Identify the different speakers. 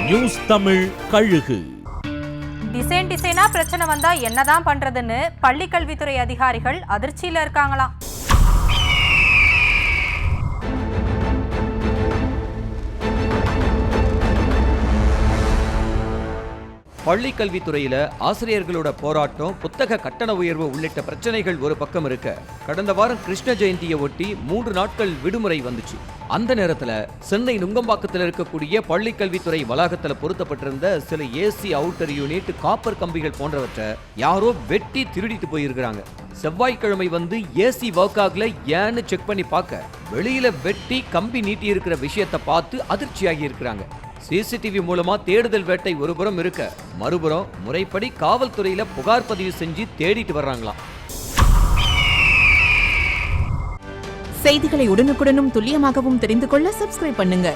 Speaker 1: News Tamil கழுகு.
Speaker 2: டிசைனா பிரச்சனை வந்தா என்னதான் பண்றதுன்னு பள்ளி கல்வித்துறை அதிகாரிகள் அதிர்ச்சியில இருக்காங்களாம்.
Speaker 3: பள்ளி கல்வித்துறையில ஆசிரியர்களோட போராட்டம், புத்தக கட்டண உயர்வு உள்ளிட்ட பிரச்சனைகள் ஒரு பக்கம் இருக்க, கடந்த வாரம் கிருஷ்ண ஜெயந்தியை ஒட்டி 3 நாட்கள் விடுமுறை வந்துச்சு. அந்த நேரத்துல சென்னை நுங்கம்பாக்கத்தில் இருக்கக்கூடிய பள்ளி கல்வித்துறை வளாகத்துல பொருத்தப்பட்டிருந்த சில ஏசி அவுட்டர் யூனிட், காப்பர் கம்பிகள் போன்றவற்றை யாரோ வெட்டி திருடிட்டு போயிருக்கிறாங்க. செவ்வாய்க்கிழமை வந்து ஏசி ஒர்க் ஆகல ஏன்னு செக் பண்ணி பார்க்க, வெளியில வெட்டி கம்பி நீட்டி இருக்கிற விஷயத்தை பார்த்து அதிர்ச்சியாகி இருக்கிறாங்க. சிசிடிவி மூலமா தேடுதல் வேட்டை ஒருபுறம் இருக்க, மறுபுறம் முறைப்படி காவல்துறையில புகார் பதிவு செஞ்சு தேடிட்டு வர்றாங்களாம்.
Speaker 4: செய்திகளை உடனுக்குடனும் துல்லியமாகவும் தெரிந்து கொள்ள சப்ஸ்கிரைப் பண்ணுங்க.